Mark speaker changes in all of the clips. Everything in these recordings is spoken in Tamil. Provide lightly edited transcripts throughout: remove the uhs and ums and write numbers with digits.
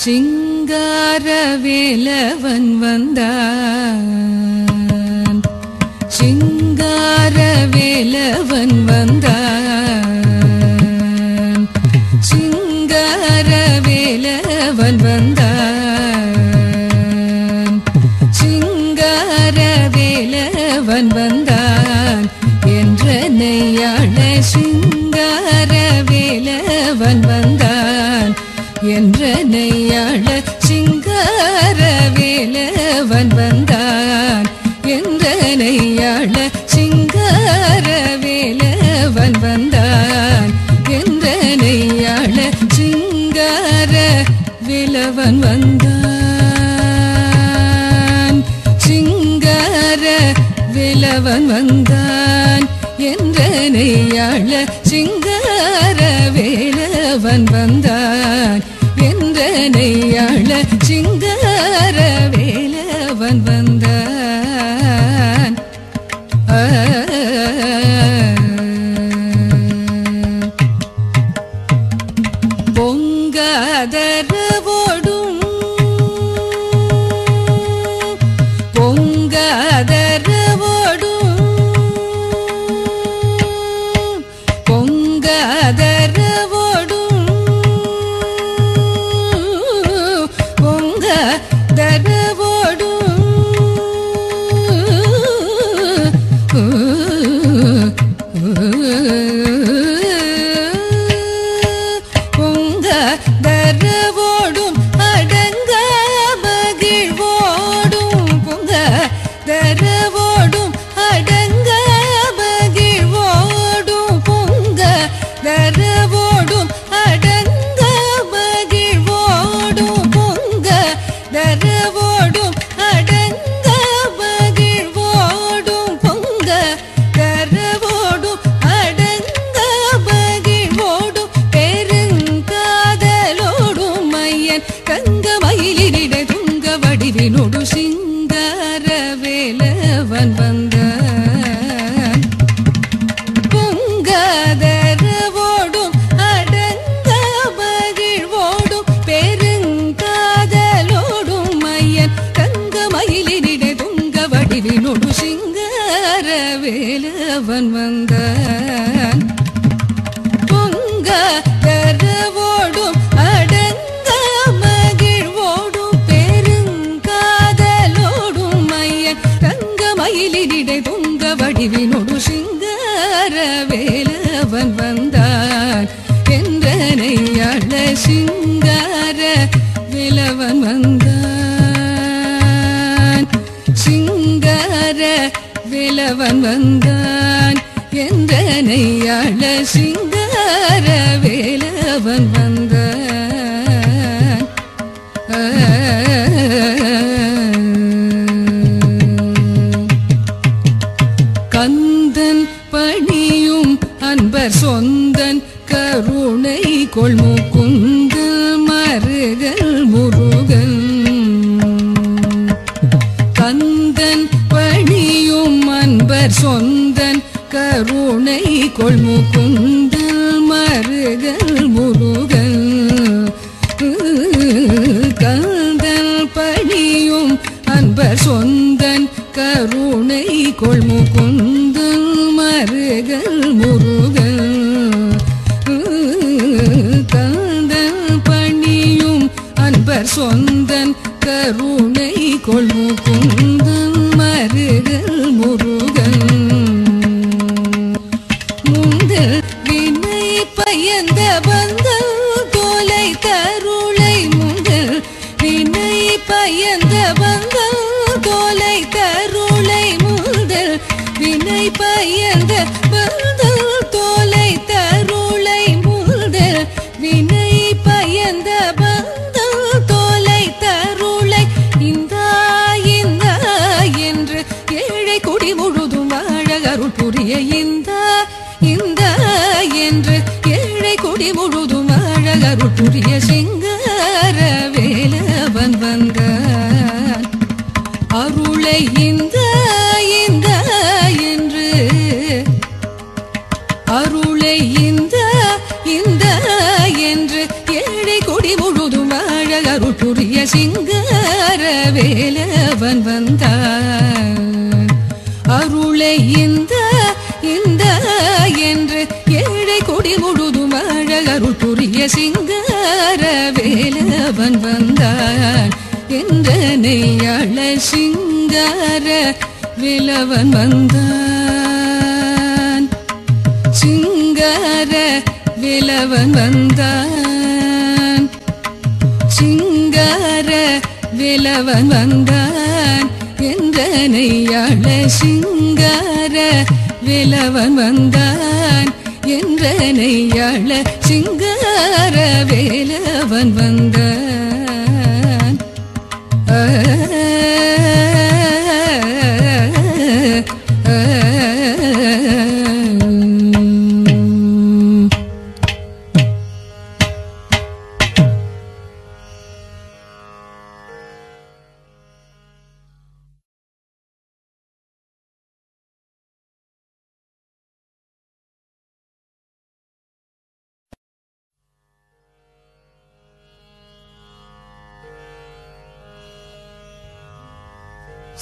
Speaker 1: சிங்கார வேலவன் வந்தான், சிங்கார வேலவன் வந்தான், சிங்கார வேலவன் வந்தான், சிங்கார வேலவன் வந்தான் என்ற நெய்யாள சிங்கார வேலவன் வந்தான் என்ற நெய்யாள சிங்கார வேலவன் வந்தான் என்ற நெய்யாள சிங்கார வேலவன் வந்தான் என்ற நெய்யாள சிங்கார வேலவன் வந்தான், சிங்கார வேலவன் வந்தான் என்ற நெய்யாள சிங்கார வேலவன் வந்தான் என்ற நெய்யாள சிங்கார வேலவன் வந்தான். பொங்காதரவோடும் பொங்காதரவோடும் பொங்காதரவோடும் பொங்காதரவோடும் பொங்காதரவோடும் அடங்க மகிழ்வோடும் பொங்காதரவோடும் அடங்க மகிழ்வோடும் பொங்காதரவோடும் அடங்க மகிழ்வோடும் பொங்காதரவோடும் அடங்க மகிழ்வோடும் பொங்காதரவோடும் அடங்க மகிழ்வோடும் பெருங்காதலோடும் மையன் கங்கமயிலினிட துங்க வடிவினோடு சிங்கார வேலவன் வந்தான், பொங்காதரவோடும் அடங்க மகிழ்வோடும் பெருங்காதலோடும் மையன் கங்கமயிலினிட துங்க வடிவினோடு சிங்கார வேலவன் வந்தான், பொங்காதரவோடும் அடங்க மகிழ்வோடும் பெருங்காதலோடும் மையன் கங்கமயிலினிட துங்க வடிவினோடு சிங்கார வேலவன் வந்தான் என்ற நெய்யாள சிங்கார வேலவன் வந்தான், சிங்கார வேலவன் வந்தான் என்ற நெய்யாள சிங்கார வேலவன் வந்தான். கந்தன் பணியும் அன்பர் சொந்தன் கருணை கொள்முகுந்தல் மருகல் முருகன், கந்தன் பணியும் அன்பர் சொந்தன் கருணை கொள்முகுந்தல் மருகல் முருகன், கந்தன் பணியும் அன்பர் சொந்தன் கருணை கொள்முகுந்தல் மருகல் முருகன், கந்தன் பணியும் அன்பர் சொந்தன் கருணை கொள்முகுந்தல் மருகல் முருகன், முந்தல் வினை பயந்த பந்தல் தோலை தருளை, முந்தல் வினை பயந்த பந்தல் தோலை தருளை, முந்தல் வினை பயந்த பந்தல் தோலை தருளை, முந்தல் வினை பயந்த பந்தல் தோலை தருளை, இந்தா இந்தா என்று ஏழை குடி முழுதும் வாழ அருள் புரிய, இந்தா இந்தா என்று ஏழை குடி முழுதும் வாழ அருள் புரிய சிங்கார வேலவன் வந்தான், அருளை இந்தா இந்தா என்று அருளை இந்தா இந்தா என்று ஏழை கொடி முழுதும் வாழ அருள் சிங்கார வேலவன் வந்தான். அருளை இந்த என்று ஏழை கொடி முழுதும் அழகருள் புரிய சிங்கார வேலவன் வந்தான். என்றனை அழ சிங்கார வேலவன் வந்தான். சிங்கார வேலவன் வந்தான். சிங்கார வேலவன் வந்தான். என்றனை அழ சிங்கார வேலவன் வந்தான். என்றனை அழ சிங்கார வேலவன் வந்தான்.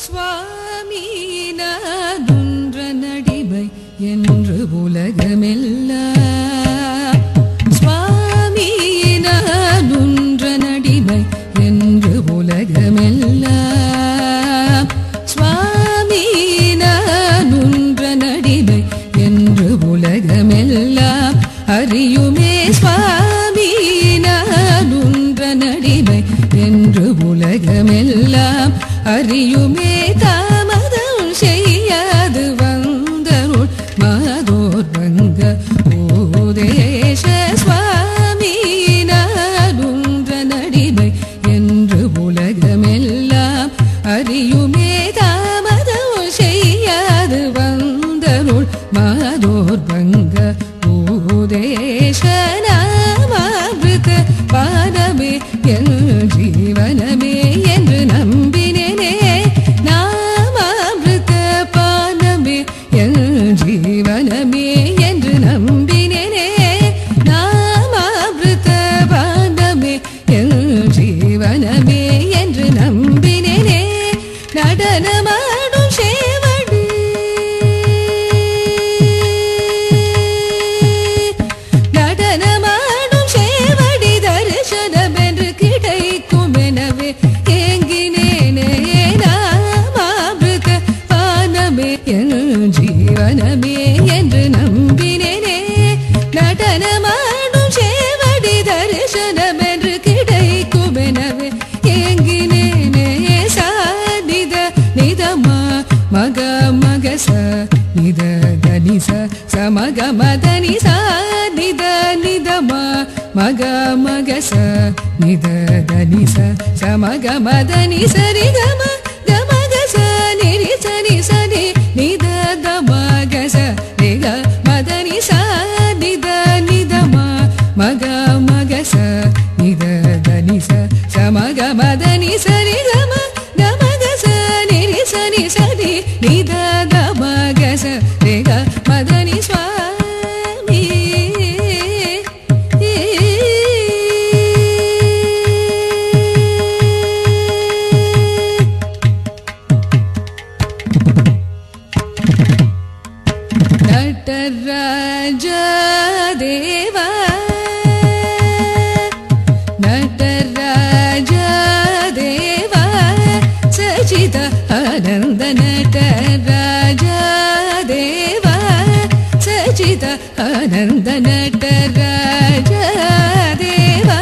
Speaker 1: சுவாமி நாதுன்ற நடிமை என்று உலகமெல்லாம். சுவாமி நாதுன்ற நடிமை என்று உலகமெல்லாம். சுவாமி நாதுன்ற நடிமை என்று உலகமெல்லாம் அறியுமே. சுவாமி நாதுன்ற நடிமை என்று உலகமெல்லாம் அறியுமே. தாமதம் செய்யாது வந்தருள் மாதோர் வங்க உபதேச. சுவாமி நாதுன்ற நடிமை என்று உலகமெல்லாம் அறியுமே. தாமதம் செய்யாது வந்தருள் மாதோர் வங்க உபதேச. நாமாவிருத்த பானமே என் ஜீவனமே என்று நம்பினேனே. நாமாவிருத்த பானமே என் ஜீவனமே என்று நம்பினேனே. நாமாவிருத்த பானமே என் ஜீவனமே என்று நம்பினேனே. நடனமாடும் சேவடி நடனமாடும் சேவடி தரிசனம் என்று கிடைக்கும் எனவே ஏங்கினேனே. நாமாவிருத்த பானமே என் ஜீவனமே என்று நம்பினேனே. நடனமாடும் சேவடி தரிசனம் என்று கிடைக்கும் எனவே ஏங்கினேனே. சாநித நிதமா மக மகச நித தனிச சமக மதனி. சாநித நிதமா மக மகச நித தனிச சமக மதனி. சரி கம கமகச நிரி சனி சனி நித தமகச நிக மதனி. சாநித நிதமா மக மகச நித தனிச சமக மதனி. சரி கம கமகச நிரி சனி சனி நித தமகச நிக மதனி. சுவாமி நடராஜ தேவா நடராஜ தேவா சச்சித ஆனந்த. நடராஜ தேவா சச்சித ஆனந்த. நடராஜ தேவா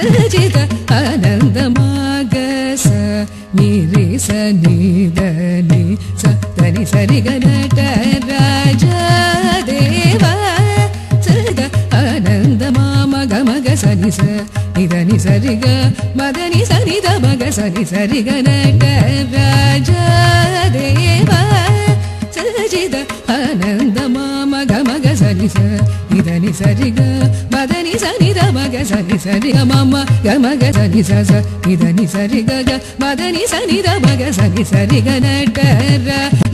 Speaker 1: சச்சித ஆனந்த. மாகச நிரி சனிதனி சதனி சரிக. நடராஜ தேவா சத ஆனந்த. மாமக மக சனி ச நிதனி சரிக மதனி சனித மக சனி சரிக. நடராஜ தேவா சச்சித ஆனந்த. மாமக மக சனி ச நிதனி சரிக மதனி சனித மக சனி சரிக. மம கமக சனி ச நிதனி சரிக மதனி சனித மக சனி சரிக. நடராஜ